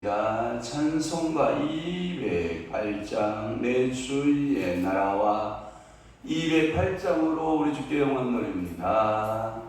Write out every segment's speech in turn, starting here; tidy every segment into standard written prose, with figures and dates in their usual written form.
찬송가 208장 내 주의 나라와 208장으로 우리 주께 영원 노래입니다.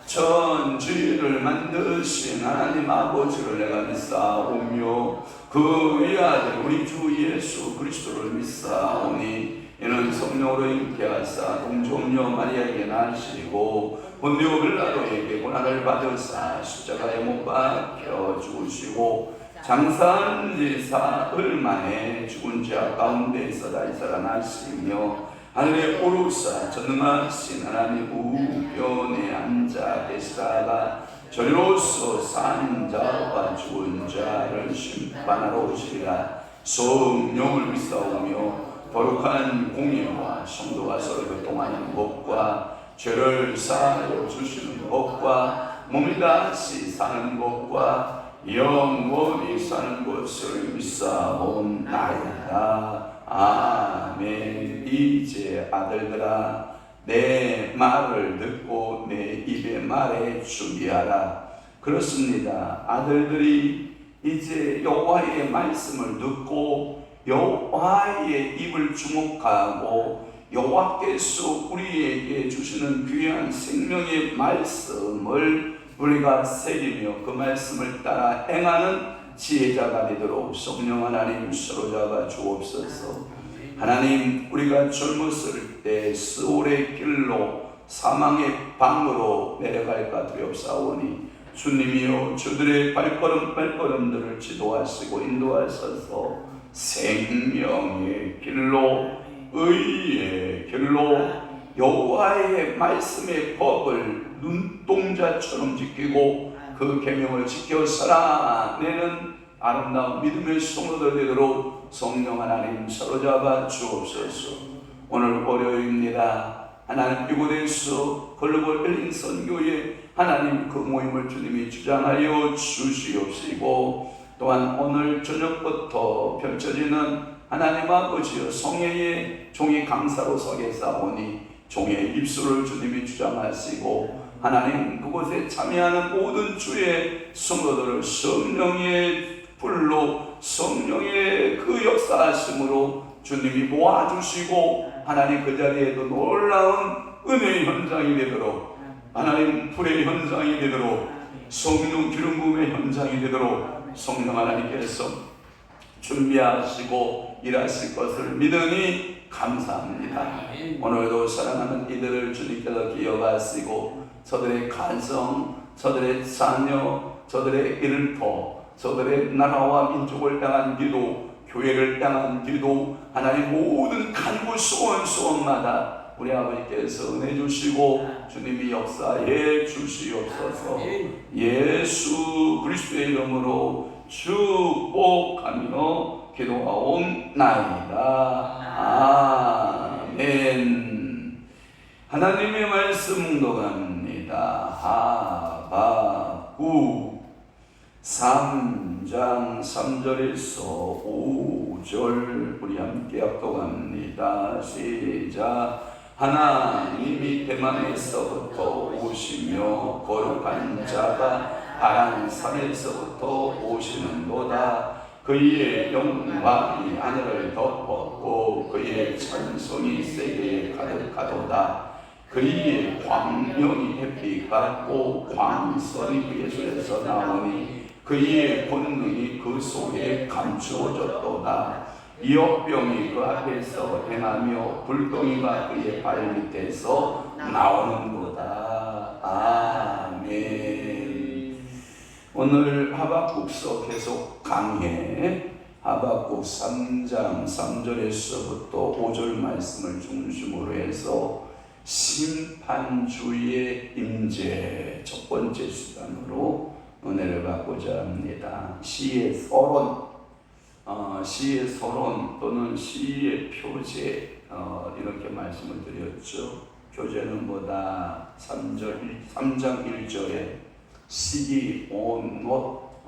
천지를 만드신 하나님 아버지를 내가 믿사오며 그 위아들 우리 주 예수 그리스도를 믿사오니 이는 성령으로 잉태하사 동정녀 마리아에게 나시고 본디오 빌라도에게 고난을 받으사 십자가에 못 박혀 죽으시고 장사한 지 사흘 만에 죽은 자 가운데서 다시 살아나시며 하늘에 오르사 전능하신 하나님 우편에 앉아 계시다가 저리로서 산 자와 죽은 자를 심판하러 오시리라. 성령을 믿사오며 거룩한 공예와 성도가 서로 교통하는 법과 죄를 사하여 주시는 법과 몸이 다시 사는 법과 영원히 사는 것을 믿사옵나이다. 아멘. 이제 아들들아 내 말을 듣고 내 입의 말에 준비하라. 그렇습니다. 아들들이 이제 여호와의 말씀을 듣고 여호와의 입을 주목하고 여호와께서 우리에게 주시는 귀한 생명의 말씀을 우리가 새기며 그 말씀을 따라 행하는 지혜자가 되도록 성령 하나님 사로잡아 주옵소서. 하나님, 우리가 젊었을 때 스올의 길로 사망의 방으로 내려갈까 두렵사오니 주님이여 저들의 발걸음들을 지도하시고 인도하셔서 생명의 길로, 의의 길로, 여호와의 말씀의 법을 눈동자처럼 지키고 그 계명을 지켜 살아내는 아름다운 믿음의 성도들 되도록 성령 하나님 사로잡아 주옵소서. 오늘 월요일입니다. 하나님, 이곳에서 글로벌 엘린 선교회 하나님 그 모임을 주님이 주장하여 주시옵시고, 또한 오늘 저녁부터 펼쳐지는 하나님 아버지여 성회의 종이 강사로 서겠사오니 종의 입술을 주님이 주장하시고, 하나님 그곳에 참여하는 모든 주의 성도들을 성령의 불로, 성령의 그 역사하심으로 주님이 모아주시고, 하나님 그 자리에도 놀라운 은혜의 현장이 되도록, 하나님 불의 현장이 되도록, 성령 기름 부음의 현장이 되도록 성령 하나님께서 준비하시고 일하실 것을 믿으니 감사합니다. 오늘도 사랑하는 이들을 주님께서 기억하시고 저들의 가정, 저들의 자녀, 저들의 일터, 저들의 나라와 민족을 향한 기도, 교회를 향한 기도, 하나님 모든 간구 소원마다 우리 아버지께서 은혜 주시고 주님이 역사해 주시옵소서. 예수 그리스도의 이름으로 축복하며 기도하옵나이다. 아멘. 하나님의 말씀 묵독합니다. 하박국 3장 3절에서 5절 우리 함께 합독합니다. 시작. 하나님이 대만에서부터 오시며 거룩한 자가 바란 산에서부터 오시는도다. 그의 영광이 하늘을 덮었고 그의 찬송이 세계에 가득하도다. 그의 광명이 햇빛 같고 광선이 그의 손에서 나오니 그의 권능이 그 속에 감추어졌도다. 이역병이 그 앞에서 행하며 불덩이가 그의 발밑에서 나오는도다. 아멘. 오늘 하박국서 계속 강해 하박국 3장 3절에서부터 5절 말씀을 중심으로 해서 심판주의 임재 첫 번째 시간으로 은혜를 받고자 합니다. 시의 서론, 시의 서론 또는 시의 표제, 이렇게 말씀을 드렸죠. 교재는 보다 3장 1절에 시기 온롯,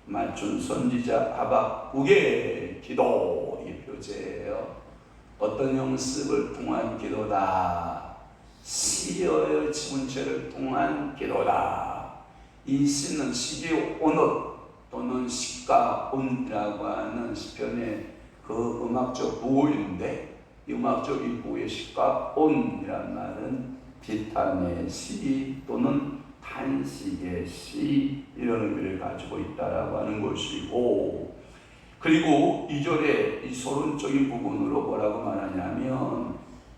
맞춘 선지자 하박국의 기도, 이 표제예요. 어떤 형식을 통한 기도다. 시의 지문체를 통한 기도다. 이 시는 시기 온롯 또는 시가온이라고 하는 시편의 그 음악적 부호인데, 이 음악적 이 부호의 시가온이란 말은 비탄의 시 또는 탄식의 시, 이런 의미를 가지고 있다라고 하는 것이고, 그리고 2절에 이 서론적인 부분으로 뭐라고 말하냐면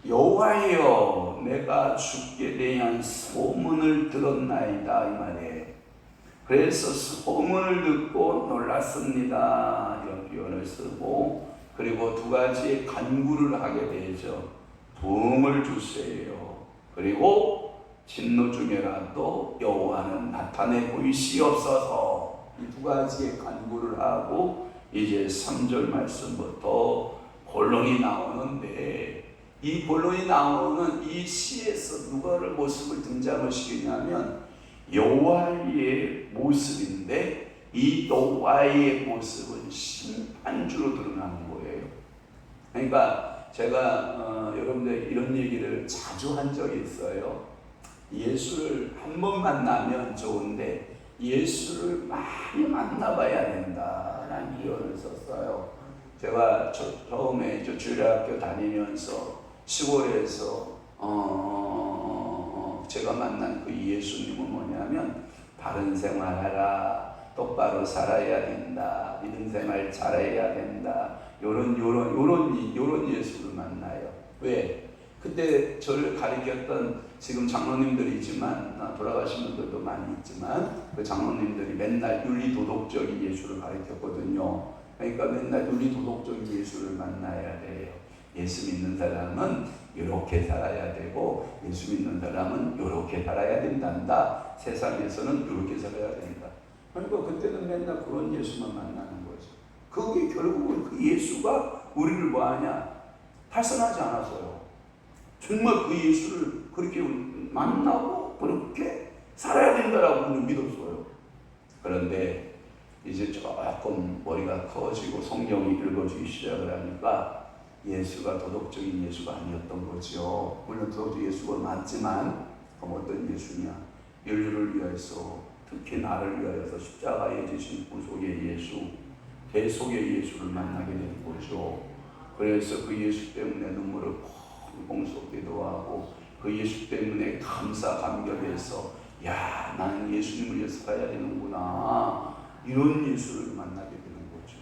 여호와여 내가 주께 대한 소문을 들었나이다, 이 말이에요. 그래서 소문을 듣고 놀랐습니다, 이런 표현을 쓰고, 그리고 두 가지의 간구를 하게 되죠. 부흥을 주세요. 그리고 진노 중에라도 여호와는 나타내 보이시옵소서. 이 두 가지의 간구를 하고 이제 3절 말씀부터 본론이 나오는데, 이 본론이 나오는 이 시에서 누가를 모습을 등장을 시키냐면 여호와의 모습인데, 이 여호와의 모습은 심판주로 드러나는 거예요. 그러니까 제가 여러분들 이런 얘기를 자주 한 적이 있어요. 예수를 한 번 만나면 좋은데 예수를 많이 만나봐야 된다라는 표현을 썼어요. 제가 처음에 주일학교 다니면서 시골에서 제가 만난 그 예수님은 뭐냐면 바른 생활하라, 똑바로 살아야 된다, 믿음 생활 잘해야 된다, 요런 예수를 만나요. 왜? 그때 저를 가리켰던 지금 장로님들이지만 돌아가신 분들도 많이 있지만 그 장로님들이 맨날 윤리도덕적인 예수를 가리켰거든요. 그러니까 맨날 윤리도덕적인 예수를 만나야 돼요. 예수 믿는 사람은 이렇게 살아야 되고 예수 믿는 사람은 이렇게 살아야 된단다. 세상에서는 이렇게 살아야 된다. 그러니까 그때는 맨날 그런 예수만 만나는 거죠. 그게 결국은 그 예수가 우리를 뭐하냐? 탈선하지 않았어요. 정말 그 예수를 그렇게 만나고 그렇게 살아야 된다라고 우리는 믿었어요. 그런데 이제 조금 머리가 커지고 성경이 읽어지기 시작을 하니까 예수가 도덕적인 예수가 아니었던 거죠. 물론 도덕적인 예수가 맞지만 그럼 어떤 예수냐? 인류를 위해서 특히 나를 위하여서 십자가에 지신 구속의 예수, 대속의 예수를 만나게 된 거죠. 그래서 그 예수 때문에 눈물을 펑펑 하고 그 예수 때문에 감사 감격해서 야, 나는 예수님을 위해서 살아야 되는구나, 이런 예수를 만나게 되는 거죠.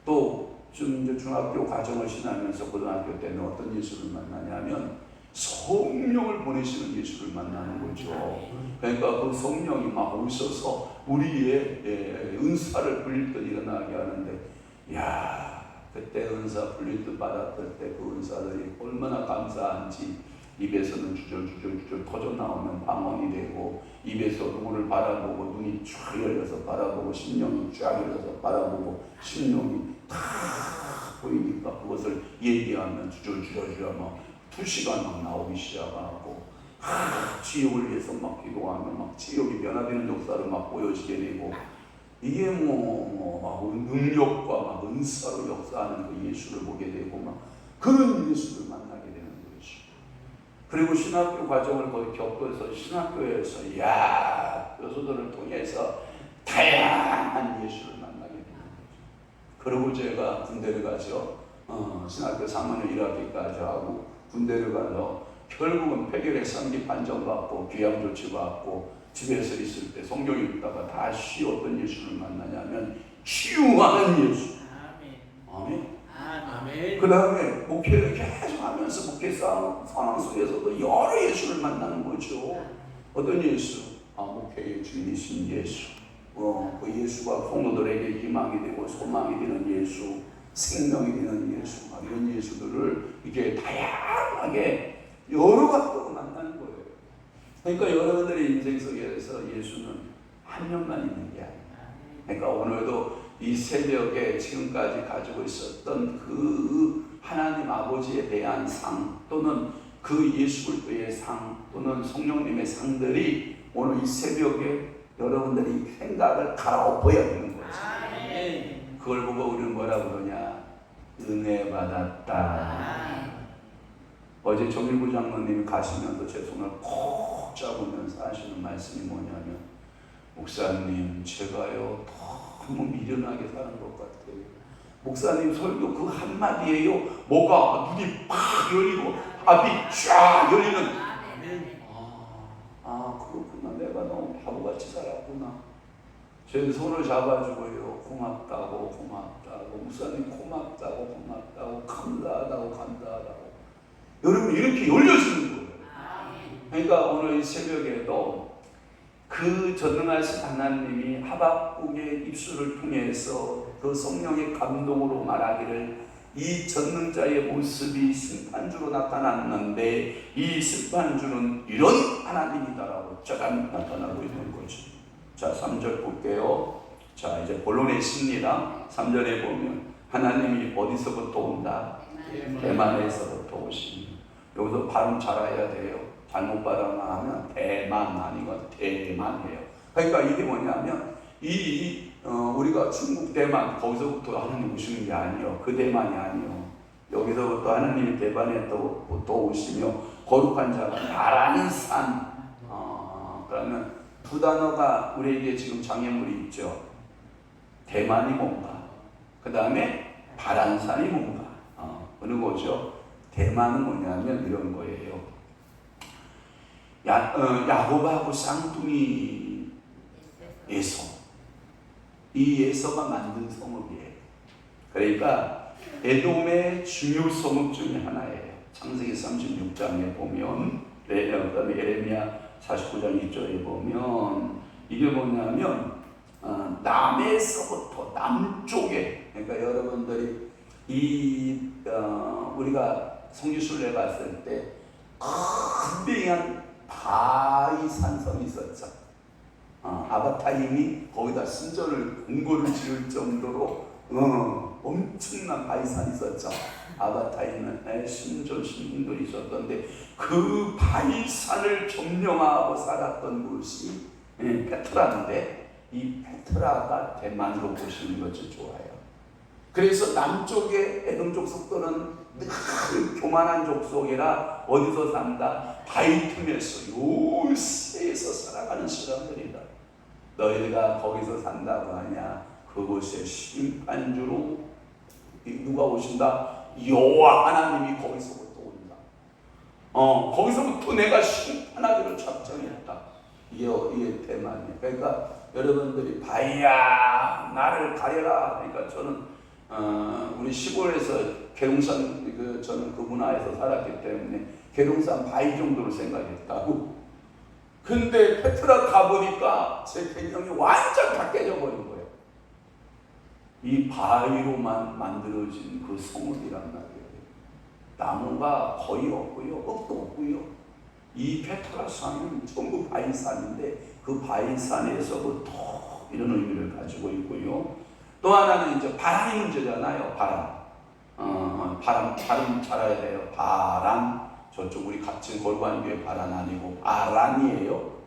또 좀 이제 중학교 과정을 지나면서 고등학교 때는 어떤 예수를 만나냐면 성령을 보내시는 예수를 만나는 거죠. 그러니까 그 성령이 막 오셔서 우리의 은사를 불릴 듯 일어나게 하는데, 야, 그때 은사 불릴 듯 받았을 때 그 은사들이 얼마나 감사한지, 입에서는 주절주절 터져 나오면 방언이 되고, 입에서 누구를 바라보고 눈이 쫙 열려서 바라보고 심령이 쫙 열려서 바라보고 심령이 다 보이니까 그것을 얘기하면 주절주절 막 2시간 막 나오기 시작하고, 지옥을 위해서 막 기도하면 막 지옥이 변화되는 역사를 막 보여지게 되고, 이게 막 능력과 막 은사로 역사하는 그 예수를 보게 되고, 막 그런 예수를 만나게 되는 거죠. 그리고 신학교 과정을 거의 겪어서 신학교에서 교수들을 통해서 다양한 예수를 만나게 되는 거죠. 그리고 제가 군대를 가죠. 신학교 3학년 1학기까지 하고 군대를 가서 결국은 폐결핵 3기 판정받고 귀양 조치받고 집에서 있을 때 성경 읽다가 다시 어떤 예수를 만나냐면 치유하는 예수. 아멘. 아멘. 그 다음에 목회를 계속 하면서 목회 상황 속에서도 여러 예수를 만나는 거죠. 어떤 예수? 목회의 주인이신 예수. 그 예수가 성도들에게 희망이 되고 소망이 되는 예수, 생명이 되는 예수, 이런 예수들을 이렇게 다양하게 여러 각도로 만나는 거예요. 그러니까 여러분들의 인생 속에서 예수는 한 명만 있는 게 아니에요. 그러니까 오늘도 이 새벽에 지금까지 가지고 있었던 그 하나님 아버지에 대한 상, 또는 그 예수 그리스도의 상, 또는 성령님의 상들이 오늘 이 새벽에 여러분들이 생각을 갈아엎어야 되는 거죠. 그걸 보고 우리는 뭐라 그러냐? 은혜 받았다. 어제 정일구 장로님이 가시면서 제 손을 콕 잡으면서 하시는 말씀이 뭐냐면, 목사님, 제가요 너무 미련하게 사는 것 같아요. 목사님 설교 그 한마디에요 뭐가 눈이 팍 열리고 앞이 쫙 열리는, 그렇구나, 내가 너무 바보같이 살았구나. 제 손을 잡아주고요, 고맙다고 목사님 고맙다고 감사하다고 여러분 이렇게 열려지는 거예요. 그러니까 오늘 이 새벽에도 그 전능하신 하나님이 하박국의 입술을 통해서 그 성령의 감동으로 말하기를, 이 전능자의 모습이 심판주로 나타났는데 이 심판주는 이런 하나님이다라고 짜잔 나타나고 있는 거죠. 자, 3절 볼게요. 자, 이제 본론의 심리라. 3절에 보면 하나님이 어디서부터 온다? 대만에서부터 오십니다. 여기서 발음 잘해야 돼요. 잘못 발음하면 대만 아니고 대만이에요. 그러니까 이게 뭐냐면 우리가 중국 대만 거기서부터 하나님 오시는 게 아니에요. 그 대만이 아니에요. 여기서부터 하나님이 대만에 또 오시며 거룩한 자가 나라는 산. 그러면 두 단어가 우리에게 지금 장애물이 있죠. 대만이 뭔가, 그 다음에 바란산이 뭔가. 어느 거죠? 대만은 뭐냐면 이런 거예요. 야곱하고 쌍둥이 에서, 이 에서가 만든 성읍이에요. 그러니까 에돔의 중요 성읍 중에 하나예요. 창세기 36장에 보면, 그다음에 에레미야 49장 2절에 보면 이게 뭐냐면 남에서부터 남쪽에, 그러니까 여러분들이 우리가 성지순례 갔을 때 큰대한 바이산성이 있었죠. 아바타임이 거기다 신전을 궁궐을 지을 정도로 엄청난 바이산이 있었죠. 아바타임은 신전 신분들이 있었던데 그 바이산을 점령하고 살았던 곳이 페트라인데, 이 페트라가 대만으로 보시는 것이 좋아요. 그래서 남쪽의 에돔 족속들은 늘 교만한 족속이라 어디서 산다? 바위 틈에서 요새에서 살아가는 사람들이다. 너희가 거기서 산다고 하냐? 그곳에 심판주로 누가 오신다? 여호와 하나님이 거기서부터 온다. 거기서부터 내가 심판하기로 작정했다. 이게 대만이에요. 그러니까 여러분들이 바위야 나를 가려라. 그러니까 저는 우리 시골에서 계룡산 저는 그 문화에서 살았기 때문에 계룡산 바위 정도로 생각했다고. 근데 페트라 가보니까 제 개념이 완전 다 깨져버린 거예요. 이 바위로만 만들어진 그 성읍이란 말이에요. 나무가 거의 없고요, 흙도 없고요. 이 페트라 산은 전부 바위산인데 그 바위산에서부터 이런 의미를 가지고 있고요. 또 하나는 이제 바람이 문제잖아요. 바람 잘 알아야 돼요. 바람. 저쪽 우리 같은 골반교회 바람 아니고 바람이에요.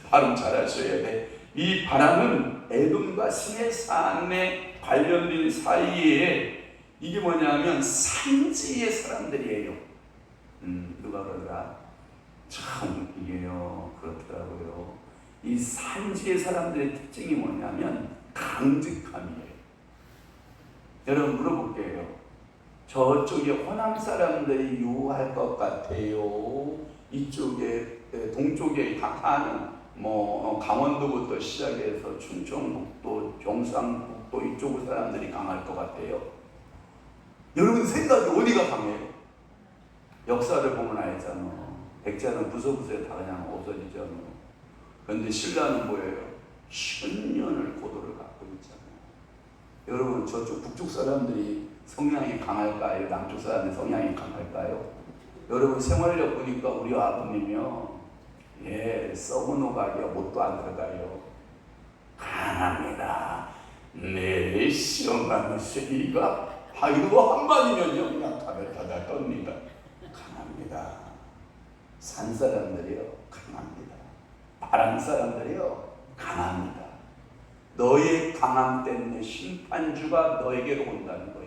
발음 잘 하셔야 돼. 이 바람은 에돔과 시내산에 관련된 사이에 이게 뭐냐면 산지의 사람들이에요. 누가 그러더라. 참 이게요 그렇더라고요. 이 산지의 사람들의 특징이 뭐냐면 강직함이에요. 여러분 물어볼게요. 저쪽에 호남 사람들이 유할 것 같아요? 이쪽에 동쪽에 가는 강원도부터 시작해서 충청북도, 경상북도 이쪽 사람들이 강할 것 같아요? 여러분 생각이 어디가 강해요? 역사를 보면 알잖아. 백자는 부서부서에 다 그냥 없어지잖아. 그런데 신라는 뭐예요? 천년을 고도를 갖고 있잖아요. 여러분 저쪽 북쪽 사람들이 성향이 강할까요? 남쪽 사람의 성향이 강할까요? 여러분 생활력 보니까 우리 아버님이요, 썩은 오가기가 못도 안 들어가요. 강합니다. 내 시험하는 시기가 이거 한마디면요 그냥 다들 떱니다. 강합니다. 산 사람들이요 강합니다. 바람 사람들이요 강합니다. 너의 강함 때문에 심판주가 너에게로 온다는 거예요.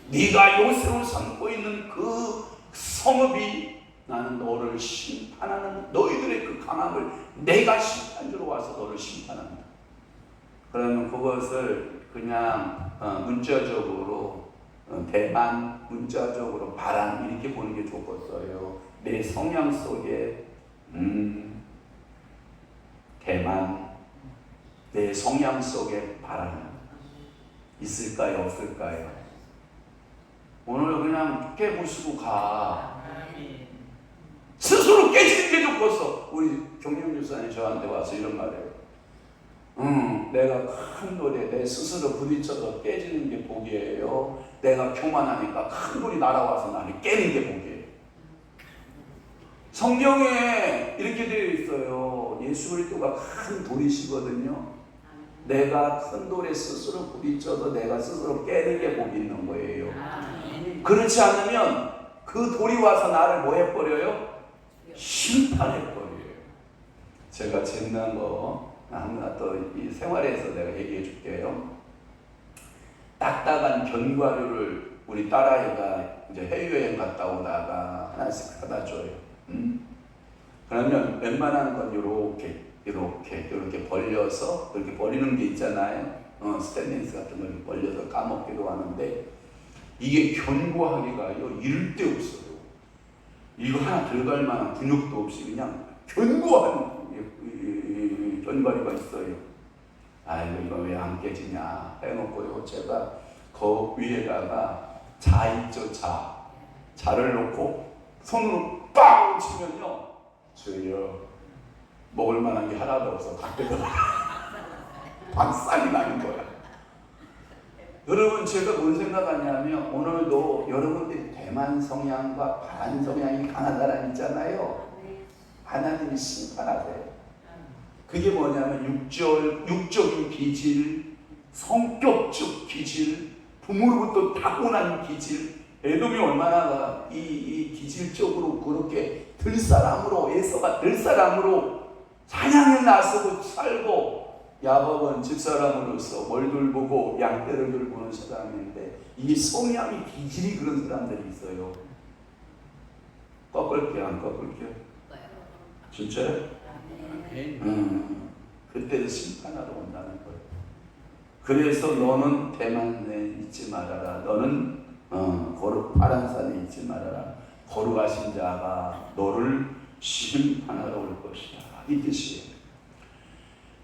네가 요새로 삼고 있는 그 성읍이 나는 너를 심판하는, 너희들의 그 강함을 내가 심판주로 와서 너를 심판한다. 그러면 그것을 그냥 문자적으로 대만, 문자적으로 바람 이렇게 보는 게 좋겠어요. 내 성향 속에 대만, 내 성향 속에 바람 있을까요? 없을까요? 오늘 그냥 깨부수고 가. 스스로 깨지는 게 좋겠어. 우리 경영주사님 저한테 와서 이런 말이에요. 내가 큰 돌에 내 스스로 부딪혀서 깨지는 게 복이에요. 내가 교만하니까 큰 돌이 날아와서 나를 깨는 게 복이에요. 성경에 이렇게 되어 있어요. 예수 그리스도가 큰 돌이시거든요. 내가 큰 돌에 스스로 부딪혀서 내가 스스로 깨는 게 복이 있는 거예요. 그렇지 않으면 그 돌이 와서 나를 뭐 해버려요? 심판해버려요. 제가 재미난 거 하나 또 이 생활에서 내가 얘기해 줄게요. 딱딱한 견과류를 우리 딸아이가 이제 해외여행 갔다 오다가 하나씩 사다 줘요. 그러면 웬만한 건 이렇게 벌려서 이렇게 버리는 게 있잖아요. 스테인리스 같은 걸 벌려서 까먹기도 하는데 이게 견고하기가요 이를 데 없어요. 이거 하나 들어갈 만한 근육도 없이 그냥 견고한 견과류가 있어요. 아이고 이거 왜 안 깨지냐 해놓고요 제가 그 위에다가 자 있죠, 자를 놓고 손으로 빵 치면요, 주여 먹을 만한 게 하나도 없어. 다 뜯어가. 박살이 나는 거야. 여러분, 제가 뭔 생각하냐면 오늘도 여러분들이 대만 성향과 바란 성향이 강하다는 있잖아요. 하나님이 심판하세요. 그게 뭐냐면 육적인 기질, 성격적 기질, 부모로부터 타고난 기질. 에돔이 얼마나 이 기질적으로 그렇게 들사람으로, 에서가 들사람으로 사냥에 나서고 살고, 야곱은 집사람으로서 월들 보고 양떼를 돌보는 사람인데, 이 성향이 기질이 그런 사람들이 있어요. 꺾을게 안 꺾을게? 진짜요? 그때는 심판하러 온다는 거예요. 그래서 너는 대만에 있지 말아라. 너는 파란 산에 있지 말아라. 거룩하신 자가 너를 심판하러 올 것이다. 이 뜻이에요.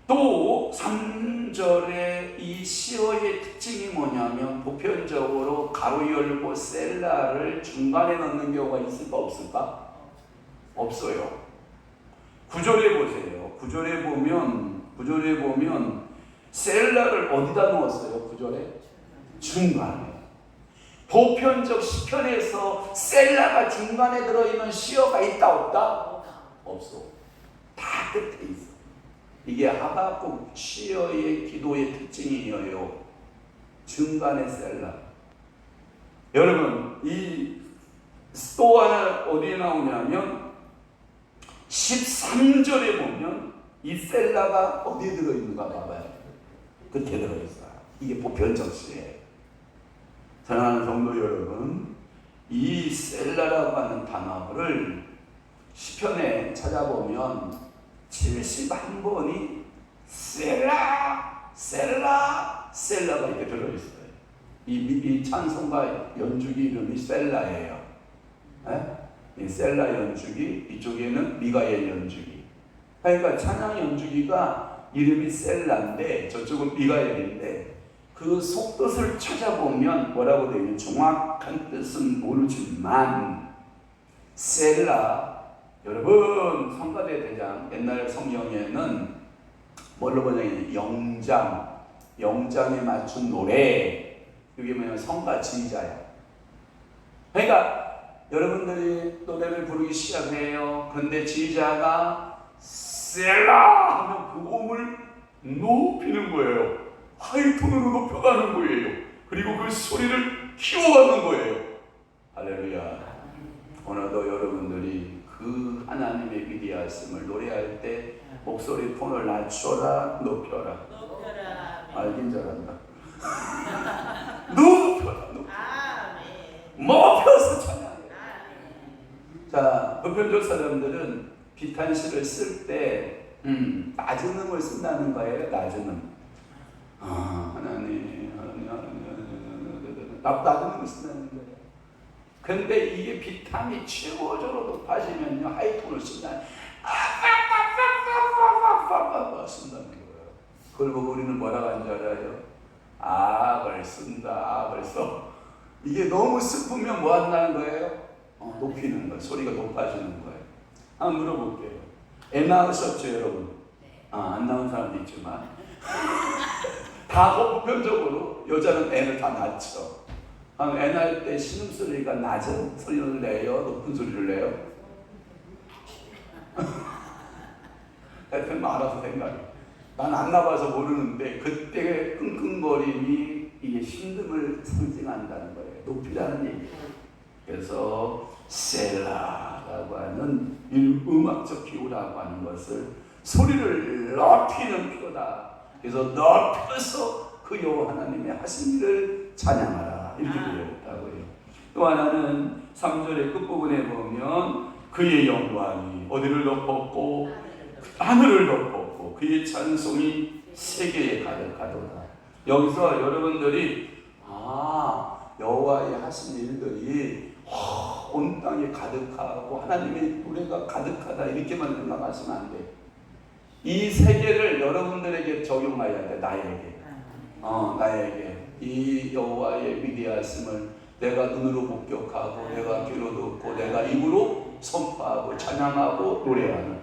또 3절에 이 시어의 특징이 뭐냐면 보편적으로 가로 열고 셀라를 중간에 넣는 경우가 있을까 없을까? 없어요. 9절에 보세요. 9절에 보면 셀라를 어디다 넣었어요? 9절에? 중간에. 보편적 시편에서 셀라가 중간에 들어있는 시어가 있다 없다? 없어. 다 끝에 있어. 이게 하박국 시어의 기도의 특징이에요. 중간에 셀라. 여러분, 이 또 하나 어디에 나오냐면 13절에 보면 이 셀라가 어디에 들어있는가 봐봐요. 끝에 들어있어요. 이게 보편적 시예요. 사랑하는 성도 여러분, 이 셀라라고 하는 단어를 시편에 찾아보면 71번이 셀라, 셀라, 셀라가 이렇게 들어있어요. 이 찬송가 연주기 이름이 셀라예요. 이 셀라 연주기, 이쪽에는 미가엘 연주기. 그러니까 찬양 연주기가 이름이 셀라인데 저쪽은 미가엘인데, 그 속뜻을 찾아보면 뭐라고 되어 있는, 정확한 뜻은 모르지만 셀라, 여러분 성가대 대장, 옛날 성경에는 뭘로 번역했냐면 영장에 맞춘 노래. 이게 뭐냐면 성가 지휘자야. 그러니까 여러분들이 노래를 부르기 시작해요. 그런데 지휘자가 셀라 하면 그 음을 높이는 거예요. 하이톤으로 높여가는 거예요. 그리고 그 소리를 키워가는 거예요. 할렐루야. 오늘도 여러분들이 그 하나님의 위대하심을 노래할 때 목소리 톤을 낮춰라, 높여라. 알긴 잘한다. 높여라. 높여서 찬양해. 자, 보편적 사람들은 비탄시를 쓸 때 낮은 음을 쓴다는 거예요. 낮은 음. 하나님, 낮은 음을 쓴다는 거예요. 근데 이게 비탄이 최고적으로 높아지면요, 하이톤을 쓴다는 쓴다는 거예요. 그걸 보고 우리는 뭐라고 하는 줄 알아요? 악을 쓴다, 악을 써. 이게 너무 슬프면 뭐 한다는 거예요? 높이는 거예요. 소리가 높아지는 거예요. 한번 물어볼게요. 애 낳으셨죠, 여러분? 안 낳은 사람도 있지만 다 보편적으로 여자는 애를 다 낳죠. 애 낳을 때 신음소리가 낮은 소리를 내요? 높은 소리를 내요? 하여튼 알아서 생각해. 난 안 나봐서 모르는데 그때의 끙끙거림이 이게 힘듦을 상징한다는 거예요. 높이라는 얘기예요. 그래서 셀라라고 하는 음악적 기호라고 하는 것을 소리를 높이는 표다. 그래서 높여서 그 여호와 하나님의 하신 일을 찬양하라, 이렇게 되어 있다고요. 또 하나는 3절의 끝부분에 보면 그의 영광이 어디를 덮었고 하늘을 덮었고 그의 찬송이 세계에 가득하도다. 여기서 여러분들이 여호와의 하신 일들이 온 땅에 가득하고 하나님의 노래가 가득하다, 이렇게만 생각하시면 안 돼. 이 세계를 여러분들에게 적용해야 돼. 나에게. 나에게. 이 여호와의 위대하심을 내가 눈으로 목격하고 내가 귀로 듣고 내가 입으로 선포하고 찬양하고 노래하는.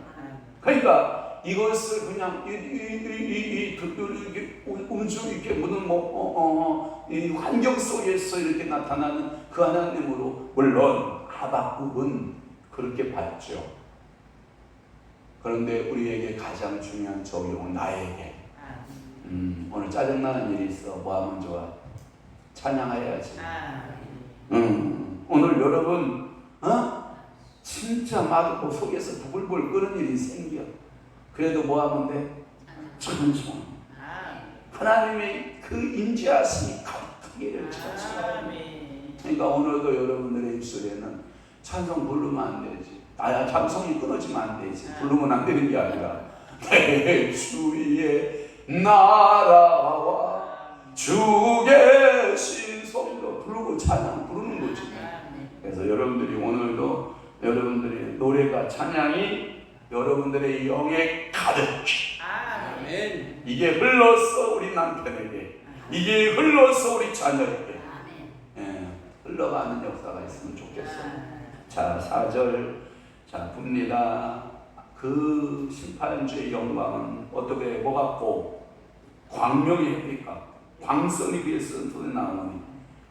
그러니까 이것을 그냥 음주 이렇게 무슨 이 환경 속에서 이렇게 나타나는 그 하나님으로, 물론 하박국은 그렇게 봤죠. 그런데 우리에게 가장 중요한 적용은 나에게. 오늘 짜증나는 일이 있어. 뭐 하면 좋아? 찬양해야지. 오늘 여러분 진짜 막 속에서 부글부글 끓는 일이 생겨. 그래도 뭐 하면 돼? 찬송. 하나님의 그 임재하심이 가득하기를 찬송하라. 그러니까 오늘도 여러분들의 입술에는 찬송 부르면 안 되지. 찬송이 끊어지면 안 되지. 부르면 안 되는 게 아니라 내 주위에 나라와 주의 신성도 부르고 찬양 부르는 거지. 그래서 여러분들이 오늘도 여러분들의 노래가, 찬양이 여러분들의 영에 가득. 아멘. 이게 흘러서 우리 남편에게, 이게 흘러서 우리 자녀에게 흘러가는 역사가 있으면 좋겠어요. 자, 4절. 자, 봅니다. 그 심판주의 영광은 어떻게 뭐 같고 광명이 햇빛 같고 광선이 위에 쓴 손에 나오니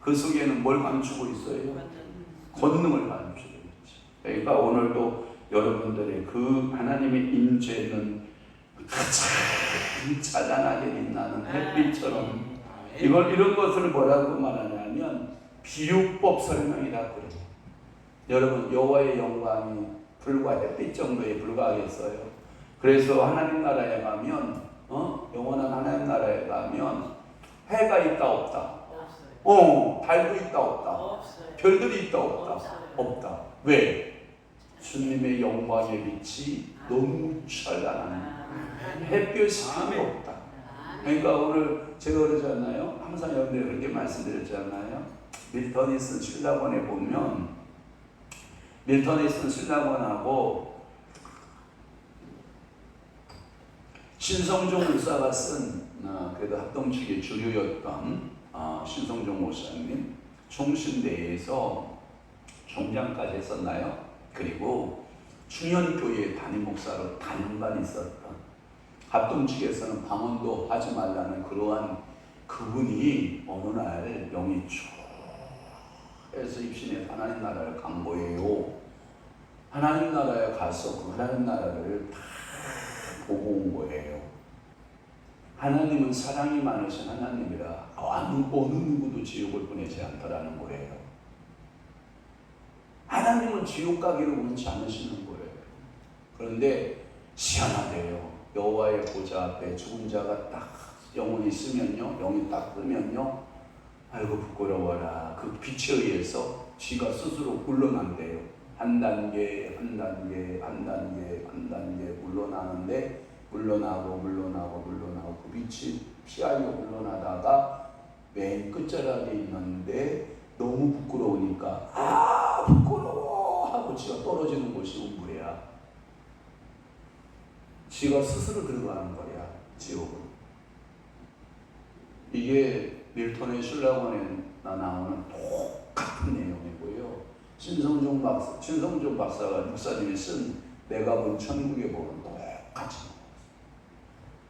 그 속에는 뭘 감추고 있어요? 권능을 감추고 있지. 그러니까 오늘도 여러분들의 그 하나님의 임재는 가장 찬란하게 빛나는 햇빛처럼, 이런 것을 뭐라고 말하냐면 비유법 설명이라 그래요. 여러분, 여호와의 영광이 불과 햇빛 정도에 불과하겠어요. 그래서 하나님 나라에 가면 영원한 하나님 나라에 가면 해가 있다 없다? 없어요. 달도 있다 없다? 없어요. 별들이 있다 없다? 없어요. 없다. 왜? 주님의 영광의 빛이 너무 찬란한 햇볕이 필요 없다. 그러니까 오늘 제가 그러잖아요. 항상 여러분들 그렇게 말씀드렸잖아요. 밀턴이슨 신라본에 보면 밀턴이슨 신라본하고 신성종 목사가 쓴 그래도 합동측의 주류였던 신성종 목사님 총신대에서 총장까지 했었나요? 그리고 충현교회 담임 목사로 단임간 있었던, 합동측에서는 방언도 하지 말라는 그러한 그분이 어느 날 영이 쭉 해서 입신에 하나님 나라를 간 거예요. 하나님 나라에 가서 그 하나님 나라를 다 보고 온 거예요. 하나님은 사랑이 많으신 하나님이라 어느 누구도 지옥을 보내지 않더라는 거예요. 하나님은 지옥 가기를 원치 않으시는 거예요. 그런데 희한하대요. 여호와의 보좌 앞에 죽은 자가 딱 영혼이 있으면요, 영이 딱 뜨면요, 아이고 부끄러워라. 그 빛에 의해서 지가 스스로 물러난대요. 한 단계 한 단계 한 단계 한 단계 물러나는데 물러나고 그 빛이 피하려 물러나다가 맨 끝자락에 있는데 너무 부끄러우니까 부끄러워 하고 지가 떨어지는 곳이 음부래야. 지가 스스로 들어가는 거야, 지옥은. 이게 밀턴의 신라본에 나오는 똑같은 내용이고요. 신성종 박사가 목사님이 쓴 내가 본 천국의 법은 똑같이.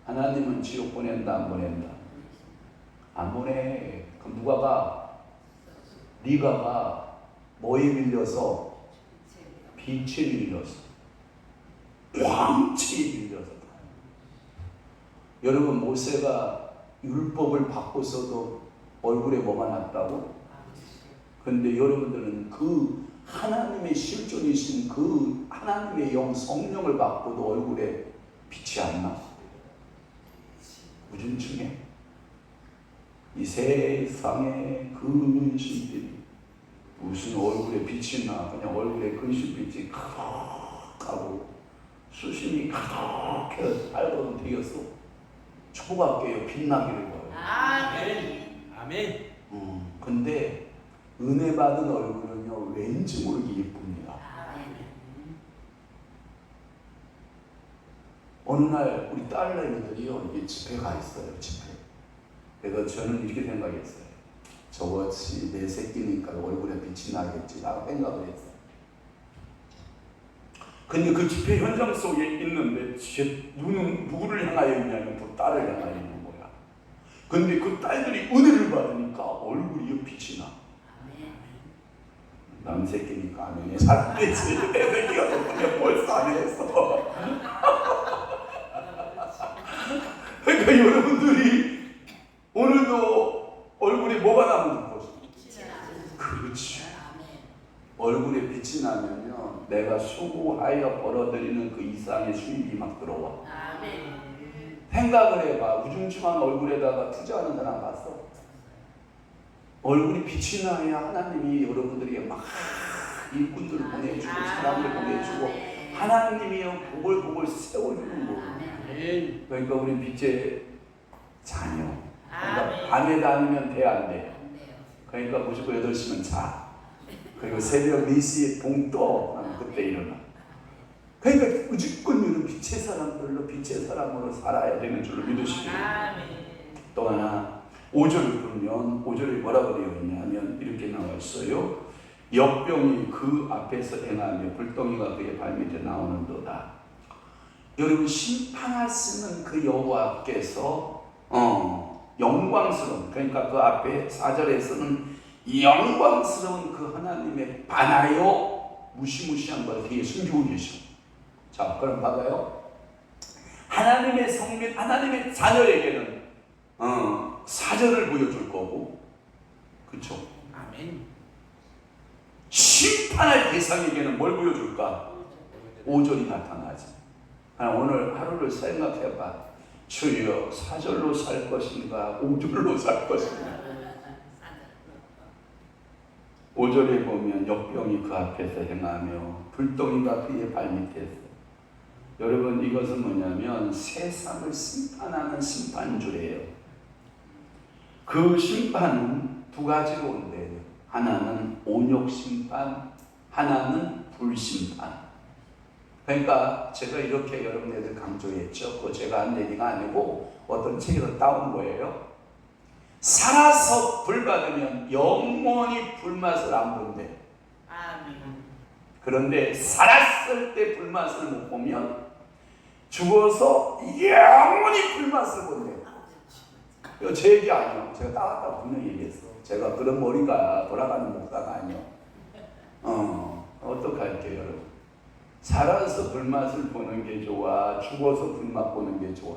하나님은 지옥 보낸다 안 보낸다? 안 보내. 그럼 누가 가? 네가 가. 뭐에 밀려서? 빛에 밀려서, 광채에 밀려서. 여러분, 모세가 율법을 바꿔서도 얼굴에 뭐가 났다고? 근데 여러분들은 그 하나님의 실존이신 그 하나님의 영 성령을 받고도 얼굴에 빛이 안 나. 우중충해. 이 세상의 근심들이 무슨 얼굴에 빛이 나. 그냥 얼굴에 근심빛이 가득하고 수심이 가득해서 빨갛게 되었어. 축복할게요. 빛나기를 바라요. 아멘. 아멘. 근데 은혜 받은 얼굴은요, 왠지 모르게 예쁩니다. 어느 날 우리 딸내미들이요, 이게 집회 가 있어요. 집회. 그래서 저는 이렇게 생각했어요. 저것이 내 새끼니까 얼굴에 빛이 나겠지 라고 생각을 했어요. 근데 그 집회 현장 속에 있는데 제 눈은 누구를 향하여 있냐면 그 딸을 향하여 있는 거야. 근데 그 딸들이 은혜를 받으니까 얼굴이 빛이 나. 남 새끼니까 아멘이 잘 안 되지. 내 새끼가 덕분에 벌써 안 했어. 그러니까 여러분들이 오늘도 얼굴에 뭐가 나면 것이죠? 그렇지. 얼굴에 빛이 나면요, 내가 수고하여 벌어들이는 그 이상의 수입이 막 들어와. 생각을 해봐. 우중충한 얼굴에다가 투자하는 사람 봤어? 얼굴이 빛이 나야 하나님이 여러분들에게 막 일꾼들을 보내주고 사람을 보내주고 하나님이 복을 세워주는 거예요. 그러니까 우리 빛의 자녀. 그러니까 밤에 다니면 돼, 안 돼? 그러니까 무조건 8시면 자. 그리고 새벽 4시에 봉 떠. 그때 일어나. 그러니까 무조건 이런 빛의 사람들로 빛의 사람으로 살아야 되는 줄로 믿으시고. 또 하나 5절을 보면 5절에 뭐라고 되어 있냐면 이렇게 나와 있어요. 역병이 그 앞에서 행하며 불덩이가 그의 발밑에 나오는도다. 여러분, 심판하시는 그 여호와께서 영광스러운, 그러니까 그 앞에 4절에서는 영광스러운 그 하나님의 반하여 무시무시한 것을 되게 숨기고 계시고. 자, 그럼 봐봐요. 하나님의 성민, 하나님의 자녀에게는 사절을 보여줄 거고, 그렇죠? 아멘. 심판할 대상에게는 뭘 보여줄까? 5절이 나타나지. 오늘 하루를 생각해봐. 주여, 4절로 살 것인가 5절로 살 것인가. 5절에 보면 역병이 그 앞에서 행하며 불덩이가 그의 발밑에서. 여러분, 이것은 뭐냐면 세상을 심판하는 심판주예요. 그 심판은 두 가지로 온대요. 하나는 온역 심판, 하나는 불심판. 그러니까 제가 이렇게 여러분들 강조했죠. 그거 제가 한 얘기가 아니고 어떤 책에서 따온 거예요. 살아서 불 받으면 영원히 불맛을 안 본대. 그런데 살았을 때 불맛을 못 보면 죽어서 영원히 불맛을 본대. 이거 제 얘기 아니에요. 제가 따왔다고 분명히 얘기했어. 제가 그런 머리가 돌아가는 목사가 아니에요. 어떡할게요, 여러분? 살아서 불맛을 보는 게 좋아? 죽어서 불맛 보는 게 좋아?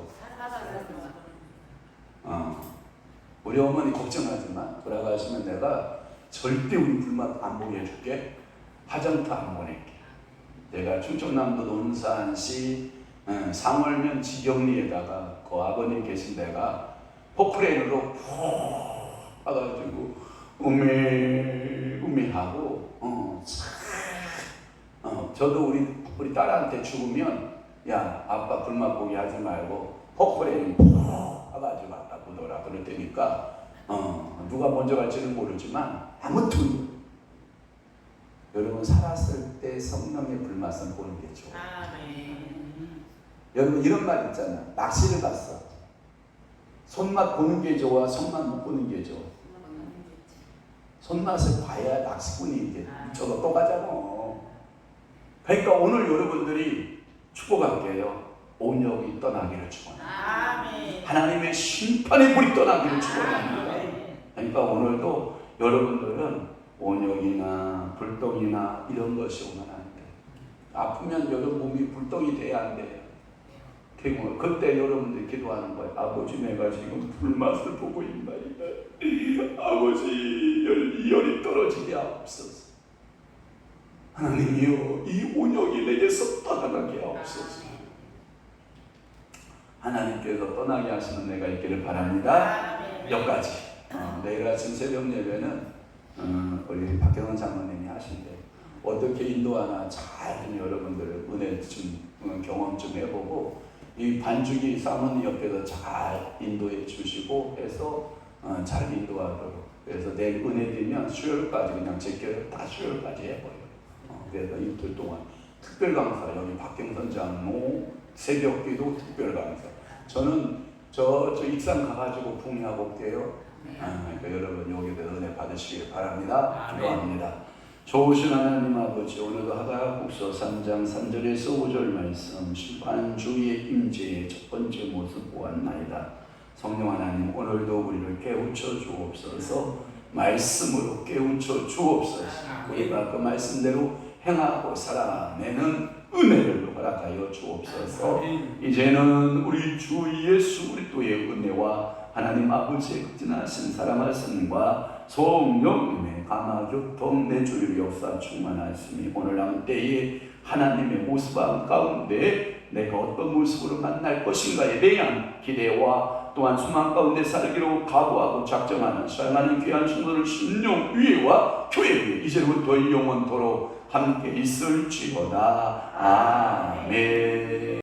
우리 어머니 걱정하지만 돌아가시면 내가 절대 우리 불맛 안 보게 해줄게. 화장터 안 보낼게. 내가 충청남도 논산시 상월면 지경리에다가 그 아버님 계신 데가 포크레인으로 푹 파가지고 우메하고 저도 우리 딸한테 죽으면 야, 아빠 불맛 보게 하지 말고 포크레인 푹 파가지고 갖다 보더라 그럴 테니까 누가 먼저 갈지는 모르지만 아무튼 여러분, 살았을 때 성령의 불맛은 보는 게 좋아. 여러분, 이런 말 있잖아. 낚시를 갔어. 손맛 보는 게 좋아? 손맛 못 보는 게 좋아? 손맛을 봐야 낚시꾼이 이제 저거 또 가잖아. 그러니까 오늘 여러분들이 축복할게요. 온역이 떠나기를 축원합니다. 하나님의 심판의 불이 떠나기를 축원합니다. 그러니까 오늘도 여러분들은 온역이나 불똥이나 이런 것이 오면 안 돼. 아프면 여러분 몸이 불똥이 돼야 안 돼요. 그때 여러분들이 기도하는 거예요. 아버지, 내가 지금 불맛을 보고 있나이다. 아버지, 열이 떨어지게 하옵소서. 하나님이여, 이 온역이 내게서 떠나게 하옵소서. 하나님께서 떠나게 하시는 내가 있기를 바랍니다. 여기까지. 내일 아침 새벽 예배는 우리 박경원 장로님이 하신대. 어떻게 인도하나 잘 여러분들 은혜 좀 경험 좀 해보고, 이 반주기 사모님 옆에서 잘 인도해 주시고 해서 잘 인도하도록. 그래서 내일 은혜 되면 수요일까지 그냥 제껴 다 수요일까지 해버려요. 그래서 이틀 동안 특별 강사, 여기 박경선 장로 새벽기도 특별 강사. 저는 저 익산 가가지고 북리하고 올게요. 그러니까 여러분 여기도 은혜 받으시길 바랍니다. 아멘. 기도합니다. 좋으신 하나님 아버지, 오늘도 하박국서 3장 3절에서 5절 말씀, 심판주의 임재의 첫 번째 모습 보았나이다. 성령 하나님, 오늘도 우리를 깨우쳐 주옵소서. 말씀으로 깨우쳐 주옵소서. 우리가 그 말씀대로 행하고 살아내는 은혜를 허락하여 주옵소서. 이제는 우리 주 예수 그리스도의 은혜와 하나님 아버지의 극진하신 사랑하심과 성령님의 감화교통 내주의 역사 충만하심이 오늘 남 때에 하나님의 모습 가운데 내가 어떤 모습으로 만날 것인가에 대한 기대와 또한 소망 가운데 살기로 각오하고 작정하는 사랑하는 귀한 성도들 신령 위에와 교회 위에 이제부터 영원토록 함께 있을지어다. 아멘.